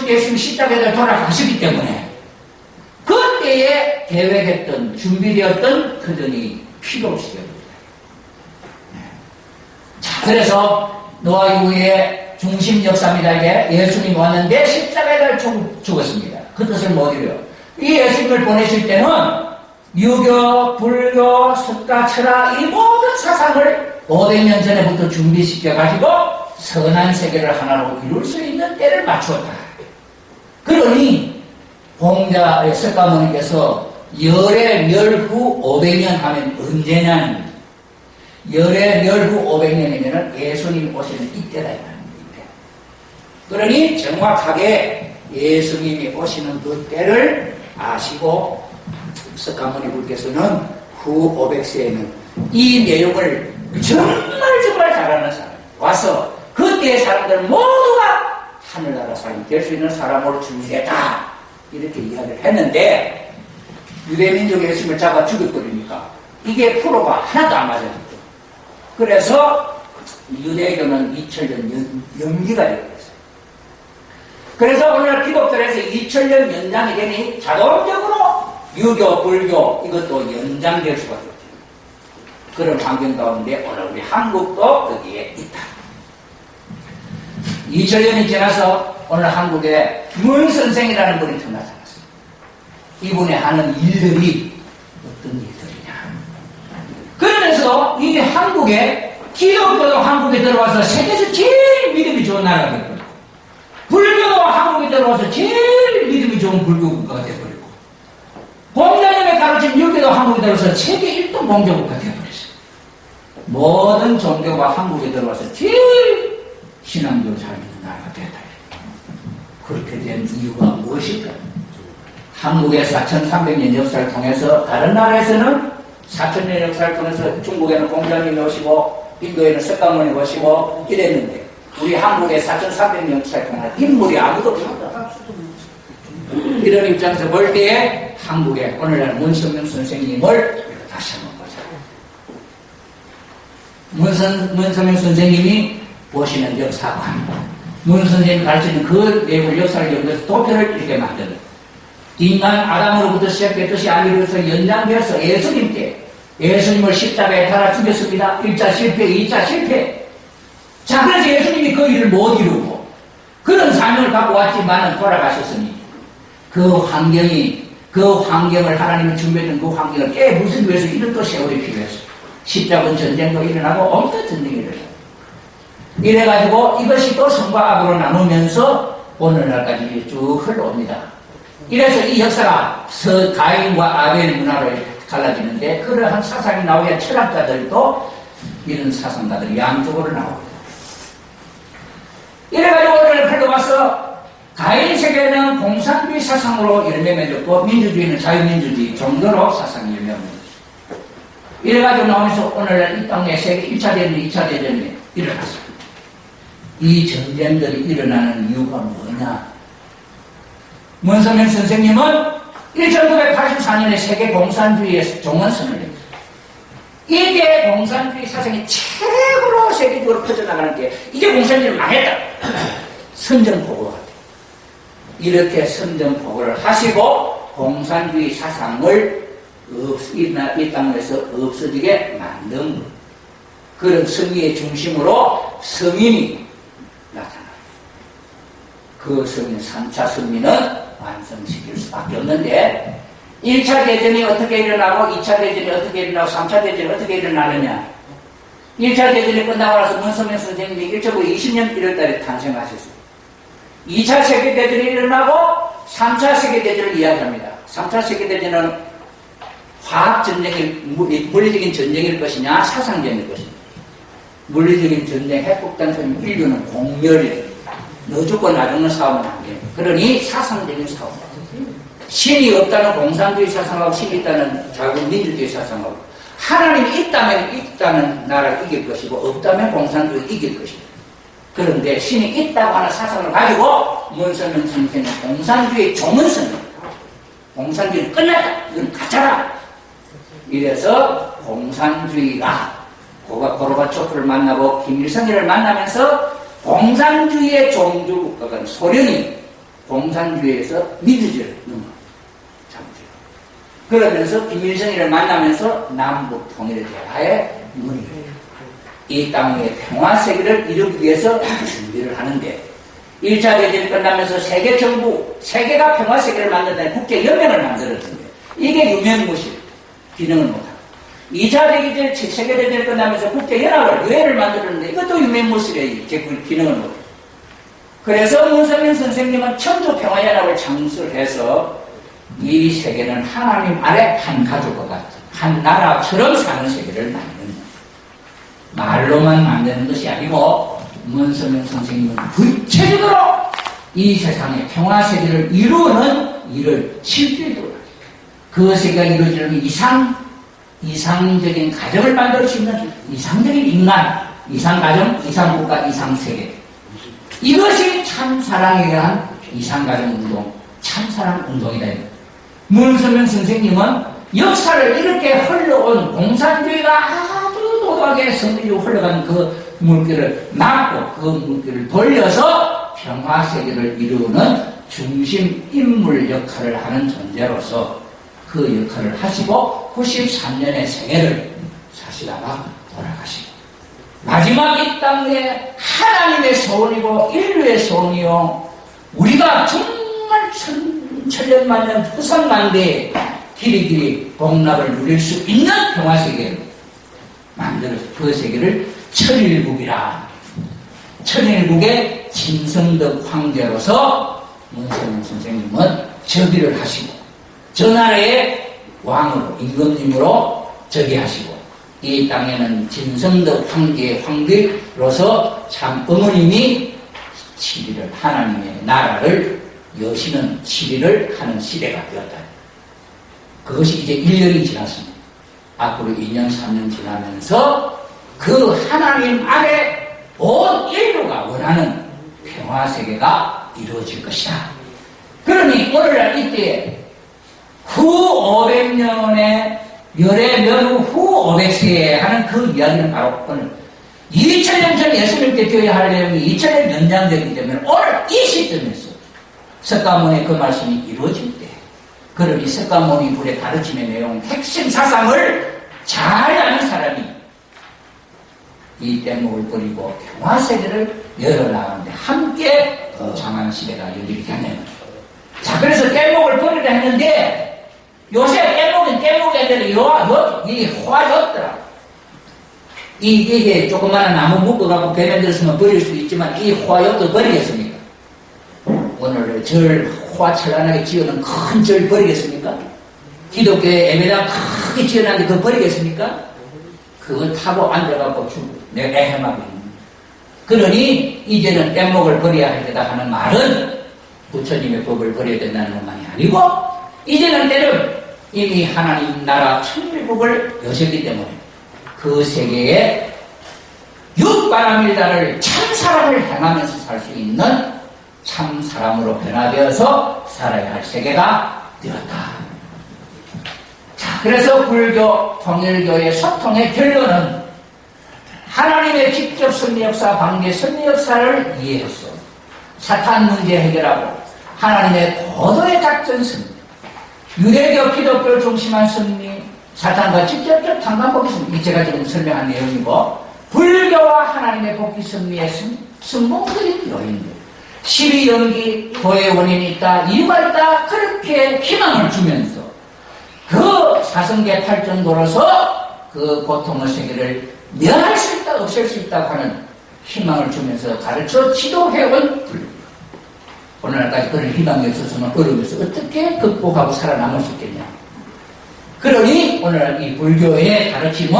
예수님 십자가에 돌아가시기 때문에 그때에 계획했던 준비되었던 터전이 필요 없이 되었습니다. 자, 그래서 노아 이후에 중심 역사입니다. 이게 예수님이 왔는데 십자가에 죽었습니다. 그 뜻을 못 이뤄요. 이 예수님을 보내실 때는 유교, 불교, 석가, 철학 이 모든 사상을 500년 전에부터 준비시켜가지고 선한 세계를 하나로 이룰 수 있는 때를 맞추었다. 그러니 공자의 석가모니께서 열의 멸후 500년 하면 언제냐는 열의 멸후 500년이면 예수님이 오시는 이때다. 그러니 정확하게 예수님이 오시는 그 때를 아시고 석가모니 분께서는 후 500세에는 이 내용을 정말 잘하는 사람 와서 그때의 사람들 모두가 하늘나라 사람이 될 수 있는 사람으로 준비했다 이렇게 이야기를 했는데 유대민족의 예수님을 잡아 죽여버리니까 이게 프로가 하나도 안 맞았죠. 그래서 유대교는 2000년 연기가 되고 있어요. 그래서 오늘날 기독교에서 2000년 연장이 되니 자동적으로 유교, 불교 이것도 연장될 수밖에 없죠. 그런 환경 가운데 오늘 우리 한국도 거기에 있다. 2000년이 지나서 오늘 한국에 김은선생이라는 분이 태어나지 않았어요. 이분이 하는 일들이 어떤 일들이냐. 그러면서 이 한국에 기독교도 한국에 들어와서 세계에서 제일 믿음이 좋은 나라가 되고 불교도 한국에 들어와서 제일 믿음이 좋은 불교 국가가 되어버리고 공자님의 가르침 유교도 한국에 들어와서 세계 1등 공교국가 되어버렸어요. 모든 종교가 한국에 들어와서 제일 신앙적으로 잘 믿는 나라가 됐다. 그렇게 된 이유가 무엇일까? 한국의 4300년 역사를 통해서 다른 나라에서는 4000년 역사를 통해서 중국에는 공자님이 오시고 인도에는 석가모니 오시고 이랬는데 우리 한국의 4,300년 역사에 통한 인물이 아무도 없습니다. 이런 입장에서 볼 때에 한국의 오늘날 문선명 선생님을 다시 한번 보자. 문선명 선생님이 보시는 역사관, 문 선생님이 가르치는 그 내용을 역사를 연구해서 도표를 이렇게 만드는 인간 아담으로부터 시작했듯이 아미로서 연장되어서 예수님을 십자가에 달아 죽였습니다. 1차 실패, 2차 실패. 자, 그래서 예수님이 그 일을 못 이루고 그런 사명을 갖고 왔지만은 돌아가셨으니 그 환경을 하나님이 준비했던 그 환경을 깨부수기 위해서 이런 또 세월이 필요했어요. 십자군 전쟁도 일어나고 온갖 전쟁이 일어나고 이래가지고 이것이 또 성과 악으로 나누면서 오늘날까지 쭉 흘러옵니다. 이래서 이 역사가 가인과 아벨 문화로 갈라지는데 그러한 사상이 나오게 철학자들도 이런 사상가들이 양쪽으로 나옵니다. 이래가지고 오늘 흘러와서 가인 세계는 공산주의 사상으로 열매 맺었고 민주주의는 자유민주주의 종교로 사상이 열매 맺었습니다. 이래가지고 나오면서 오늘날 이 땅에 세계 1차 대전이 2차 대전이 일어났습니다. 이 전쟁들이 일어나는 이유가 뭐냐? 문선명 선생님은 1984년에 세계 공산주의에 종언선을 냈습니다. 이게 공산주의 사상이 최고로 세계적으로 퍼져나가는 게 이게 공산주의를 망했다. 선전포고가 이렇게 선전포고를 하시고 공산주의 사상을 이 땅에서 없어지게 만든 그런 성의의 중심으로 서민이 나타납니다. 그 서민, 3차 서민은 완성시킬 수밖에 없는데 1차 대전이 어떻게 일어나고 2차 대전이 어떻게 일어나고 3차 대전이 어떻게 일어나느냐. 1차 대전이 끝나고 나서 문선명 선생님이 1920년 1월달에 탄생하셨습니다. 2차 세계대전이 일어나고 3차 세계대전을 이야기합니다. 3차 세계대전은 화학전쟁이 물리적인 전쟁일 것이냐 사상전일 것이냐. 물리적인 전쟁, 핵폭탄, 인류는 공멸이에요. 너 죽고 나 죽는 싸움은 안 돼요. 그러니 사상적인 싸움. 신이 없다는 공산주의 사상하고 신이 있다는 자유민주주의 사상하고 하나님이 있다는 나라를 이길 것이고 없다면 공산주의를 이길 것이다. 그런데 신이 있다고 하는 사상을 가지고 문선명 선생은 공산주의 종언선입니다. 공산주의는 끝났다. 이건 가짜라. 이래서 공산주의가 고르바초프를 만나고 김일성이를 만나면서 공산주의의 종주국가가 소련이 공산주의에서 민주주의를 넘어잡죠. 그러면서 김일성이를 만나면서 남북 통일의 대화에 문이 열려요. 이 땅의 평화세계를 이루기 위해서 준비를 하는데 1차 대전이 끝나면서 세계가 평화세계를 만든다는 국제연맹을 만들었는데 이게 유명무실, 기능을 못하고 2차 세계대전이 끝나면서 국제연합을, 유엔을 만들었는데 이것도 유명무실에 기능을 못해요. 그래서 문선명 선생님은 천주평화연합을 창설해서 이 세계는 하나님 아래 한 가족과 같은 한 나라처럼 사는 세계를 만드는 말로만 만드는 것이 아니고 문선명 선생님은 구체적으로 이 세상의 평화세계를 이루는 일을 실질적으로 그 세계가 이루어지는 이상적인 가정을 만들 수 있는 이상적인 인간, 이상가정, 이상국가, 이상세계 이것이 참사랑에 대한 이상가정운동, 참사랑운동이다. 문선명 선생님은 역사를 이렇게 흘러온 공산주의가 아주 도도하게 성리로 흘러간 그 물결을 막고 그 물결을 돌려서 평화세계를 이루는 중심 인물 역할을 하는 존재로서 그 역할을 하시고 93년의 생애를 사시다가 돌아가시고 마지막 이 땅에 하나님의 소원이고 인류의 소원이요 우리가 정말 천년만년 후상만대의 길이 복락을 누릴 수 있는 평화세계를 만들어서 그 세계를 천일국이라 천일국의 김성덕 황제로서 문선명 선생님은 즉위를 하시고 저 나라의 왕으로 임금님으로 즉위하시고 이 땅에는 김성덕 황제로서 참 어머님이 7일을 하나님의 나라를 여시는 7일을 하는 시대가 되었다. 그것이 이제 1년이 지났습니다. 앞으로 2년, 3년 지나면서 그 하나님 아래 온 인류가 원하는 평화세계가 이루어질 것이다. 그러니 오늘날 이때에 후 500년의 열의 면후 후 500세에 하는 그 이야기는 바로 오늘 2000년 전 예수님께 교회 할 내용이 2000년 연장되기 때문에 오늘 이 시점에서 석가모니의 그 말씀이 이루어질 때, 그러니 석가모니 불의 가르침의 내용, 핵심 사상을 잘 아는 사람이 이 뗏목을 버리고 평화세계를 열어나가는데 함께 장한 시대가 열리게 되는. 자, 그래서 뗏목을 버리려 했는데 요새 뗏목이 아니라 이 화였더라. 이게 조그마한 나무 묶어갖고 배 만들었으면 버릴 수 있지만 이 화엽도 버리겠습니까? 오늘 절 화철란하게 지어놓은 큰 절 버리겠습니까? 기독교에 예배당 크게 지어놨는데 그거 버리겠습니까? 그거 타고 앉아갖고 내가 애해하고 있는. 그러니 이제는 뗏목을 버려야 할 때다 하는 말은 부처님의 법을 버려야 된다는 것만이 아니고 이제는 때는 이미 하나님 나라 천일국을 여셨기 때문에 그 세계에 육바라밀다를 참사랑을 행하면서 살 수 있는 참사람으로 변화되어서 살아야 할 세계가 되었다. 자, 그래서 불교, 통일교의 소통의 결론은 하나님의 직접 섭리 역사, 방계 섭리 역사를 이해해서 사탄 문제 해결하고 하나님의 고도의 작전 섭리, 유대교, 기독교를 중심한 섭리, 사탄과 직접적 상관복귀 섭리, 제가 지금 설명한 내용이고, 불교와 하나님의 복귀 섭리의 순봉적인 요인들, 12연기, 도의 원인이 있다, 이유가 있다, 그렇게 희망을 주면서 그 사성계 팔전도로서 그 고통의 세계를 면할 수 있다, 없앨 수 있다고 하는 희망을 주면서 가르쳐 지도해온 불교. 오늘날까지 그런 희망이 없었으면 어려움에서 어떻게 극복하고 살아남을 수 있겠냐. 그러니 오늘날 이 불교의 가르침은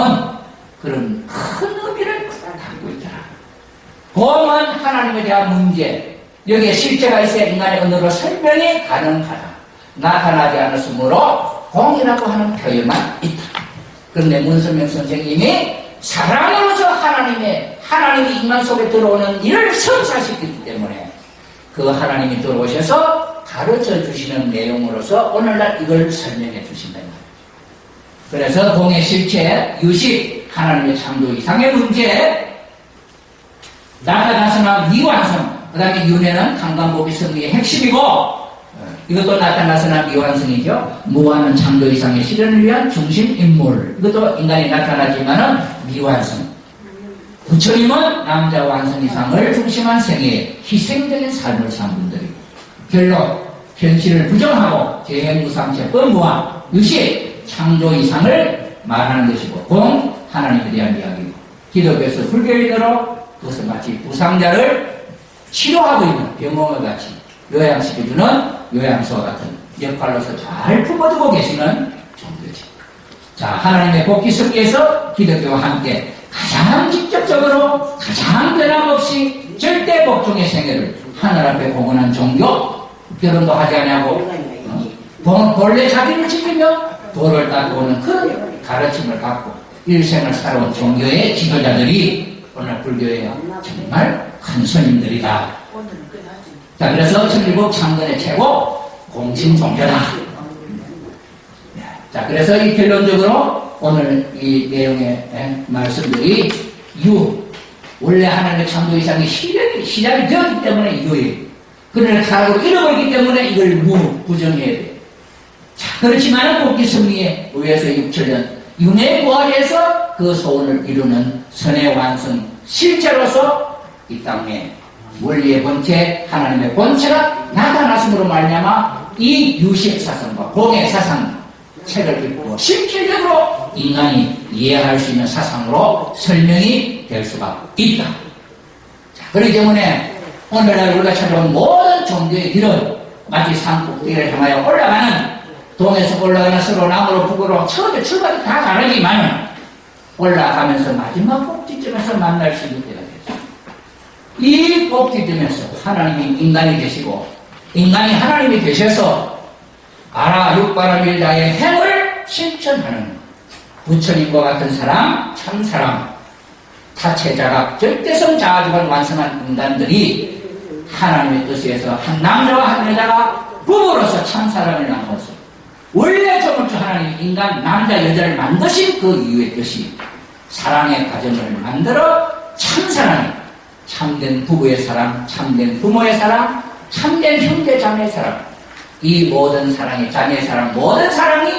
그런 큰 의미를 담고 있더라. 공은 하나님에 대한 문제, 여기에 실체가 있어야 인간의 언어로 설명이 가능하다. 나타나지 않았으므로 공이라고 하는 표현만 있다. 그런데 문선명 선생님이 사랑으로서 하나님이 인간 속에 들어오는 일을 성사시키기 때문에 그 하나님이 들어오셔서 가르쳐 주시는 내용으로서 오늘날 이걸 설명해 주신다. 그래서 공의 실체, 유식, 하나님의 창조 이상의 문제, 나타나서나 미완성, 그 다음에 윤회는 강간복이 승리의 핵심이고, 이것도 나타나서나 미완성이죠. 무한은 창조 이상의 실현을 위한 중심 인물, 이것도 인간이 나타나지만은 미완성. 부처님은 남자 완성 이상을 중심한 생애에 희생적인 삶을 산 분들이고, 결론, 현실을 부정하고 재행무상체 범무와 유식, 창조 이상을 말하는 것이고, 공, 하나님에 대한 이야기고, 기독교에서 불교인으로 그것은 마치 부상자를 치료하고 있는 병원과 같이 요양시켜주는 요양소와 같은 역할로서 잘 품어두고 계시는 종교지. 자, 하나님의 복귀 섭리에서 기독교와 함께 가장 직접적으로 가장 변함없이 절대 복종의 생애를 하늘 앞에 공헌한 종교, 결혼도 하지 않냐고 본래 자기를 지키며 도를 닦아오는 그런 가르침을 갖고 일생을 살아온 종교의 지도자들이 오늘 불교의 정말 큰 스님들이다. 자, 그래서 천일국 창건의 최고 공신 종교다. 자, 그래서 이 결론적으로 오늘 이 내용의 말씀들이 원래 하나님의 창조 이상의 시작이 되었기 때문에 유예요. 그러나 타락으로 잃어버리기 때문에 이걸 부정해야 돼. 자, 그렇지만 복귀 승리에 의해서 6천년 윤회 부활에서 그 소원을 이루는 선의 완성 실제로서 이 땅에 원리의 본체, 하나님의 본체가 나타났음으로 말미암아 이 유식 사상과 공의 사상 책을 읽고 실질적으로 인간이 이해할 수 있는 사상으로 설명이 될 수가 있다. 자, 그렇기 때문에 오늘날 우리가 찾아온 모든 종교의 길은 마치 산꼭대기를 향하여 올라가는, 동에서 올라가는 서로 남으로 북으로 처음에 출발이 다 다르지만 올라가면서 마지막 꼭지점에서 만날 수 있는 때가 되죠. 이 꼭지점에서 하나님이 인간이 되시고 인간이 하나님이 되셔서 아라 육바라밀다의 행을 실천하는 부처님과 같은 사람, 참사람, 타체자각, 절대성 자아주관 완성한 인간들이 하나님의 뜻에서 한 남자와 한 여자가 부부로서 참 사랑을 나누어서 원래 조물주 하나님 인간 남자 여자를 만드신 그 이유의 뜻이 사랑의 가정을 만들어 참 사랑, 참된 부부의 사랑, 참된 부모의 사랑, 참된 형제 자매의 사랑, 이 모든 사랑이 자매의 사랑, 모든 사랑이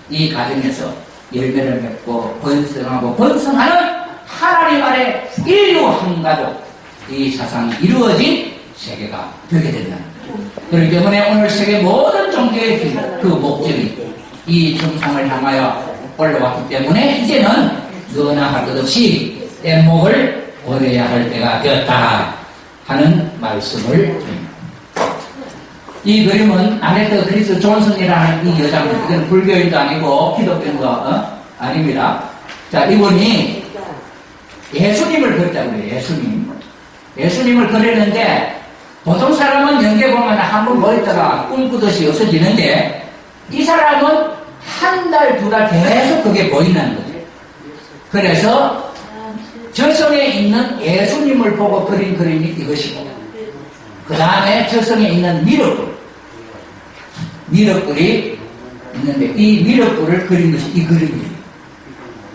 이 가정에서 열매를 맺고 번성하고 번성하는 하나님 아래 인류 한 가족, 이 사상이 이루어진 세계가 되게 된다는 거예요. 그렇기 때문에 오늘 세계 모든 종교의 그 목적이 이 정상을 향하여 올라왔기 때문에 이제는 너나 할 것 없이 뗏목을 버려야 할 때가 되었다 하는 말씀을 드립니다. 이 그림은 아네트 크리스 존슨이라는 이 여자입니다. 이건 불교인도 아니고 기독교인도 아닙니다. 자, 이분이 예수님을 그렸다고 그래요. 예수님을 그렸는데 보통 사람은 연계 보면 한번 모였다가 꿈꾸듯이 없어지는데 이 사람은 한 달, 두 달 계속 그게 보인다는 거죠. 그래서 저성에 있는 예수님을 보고 그린 그림이 이것이고 그 다음에 저성에 있는 미륵불이 있는데 이 미륵불을 그린 것이 이 그림이에요.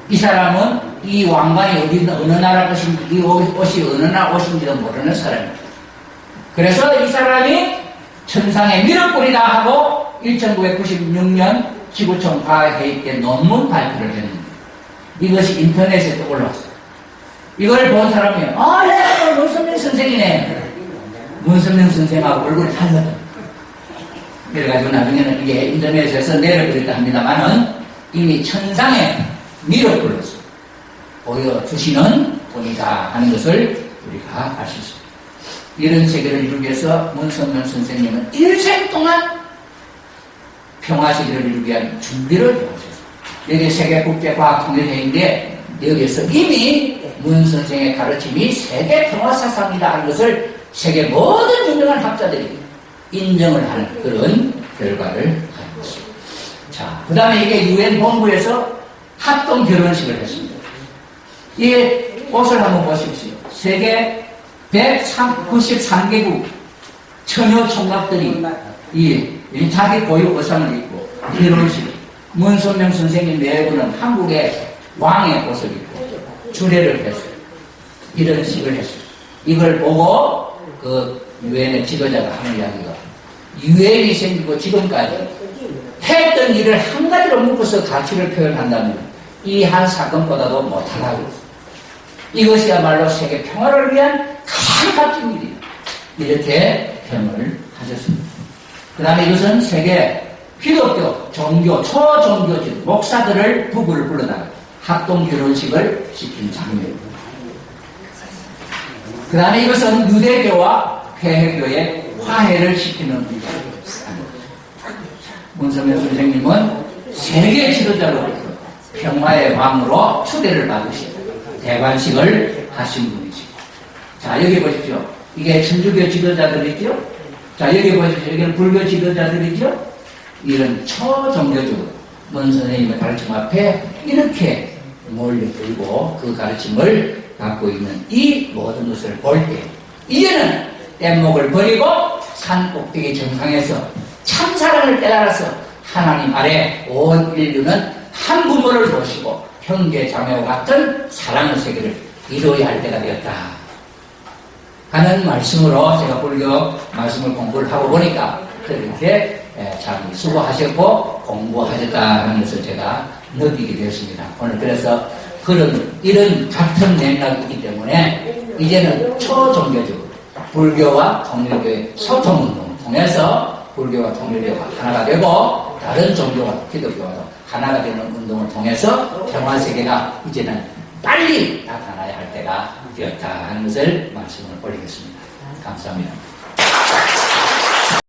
이 사람은 이 왕관이 어디 있는 어느 나라 것인지 이 옷이 어느 나라 옷인지도 모르는 사람입니다. 그래서 이 사람이 천상의 미륵불이다 하고 1996년 지구촌 과학회의 때 논문 발표를 했는데 이것이 인터넷에 또 올라왔어요. 이걸 본 사람이 예, 문선명 선생이네. 문선명 선생하고 얼굴이 달랐다. 그래가지고 나중에는 이게 인터넷에서 내려버렸다 합니다만은 이미 천상의 미륵불로서 보여주시는 분이다 하는 것을 우리가 알 수 있습니다. 이런 세계를 이루기 위해서 문선명 선생님은 일생 동안 평화세계를 이루기 위한 준비를 해오셨어요. 여기 세계국제과학통일회의인데 여기에서 이미 문 선생의 가르침이 세계 평화사상이다 하는 것을 세계 모든 유명한 학자들이 인정을 하는 그런 결과를 가지고 있습니다. 자, 그 다음에 이게 UN 본부에서 합동 결혼식을 했습니다. 이 옷을 한번 보십시오. 세계 193개국 처녀 총각들이 이 자기 고유 의상을 입고 결혼식, 문선명 선생님 내부는 한국의 왕의 옷을 입고 주례를 했어요. 이런 식을 했어요. 이걸 보고 그 유엔의 지도자가 하는 이야기가 유엔이 생기고 지금까지 했던 일을 한 가지로 묶어서 가치를 표현한다면 이 한 사건보다도 못하다고 했어요. 이것이야말로 세계 평화를 위한 가장 값진 일이에요. 이렇게 평을 하셨습니다. 그 다음에 이것은 세계 기독교, 종교, 초종교직 목사들을 부부를 불러다가 합동 결혼식을 시킨 장면입니다. 그 다음에 이것은 유대교와 폐해교의 화해를 시키는 일입니다. 문선명 선생님은 세계 지도자로부터 평화의 왕으로 초대를 받으시고 대관식을 하신 분이시고, 자 여기 보십시오. 이게 천주교 지도자들이죠. 자 여기 보십시오. 여기는 불교 지도자들이죠. 이런 초종교적으로 문 선생님의 가르침 앞에 이렇게 몰려들고 그 가르침을 갖고 있는 이 모든 것을 볼 때 이제는 뗏목을 버리고 산 꼭대기 정상에서 참사랑을 깨달아서 하나님 아래 온 인류는 한 부모를 모시고 형제 자매와 같은 사랑의 세계를 이루어야 할 때가 되었다 하는 말씀으로 제가 불교 말씀을 공부를 하고 보니까 그렇게 참 수고하셨고 공부하셨다는 것을 제가 느끼게 되었습니다. 오늘 그래서 이런 같은 맥락이 있기 때문에 이제는 초종교적으로 불교와 통일교의 소통운동을 통해서 불교와 통일교가 하나가 되고 다른 종교와 기독교와도 하나가 되는 운동을 통해서 평화세계가 이제는 빨리 나타나야 할 때가 되었다 하는 것을 말씀을 올리겠습니다. 감사합니다.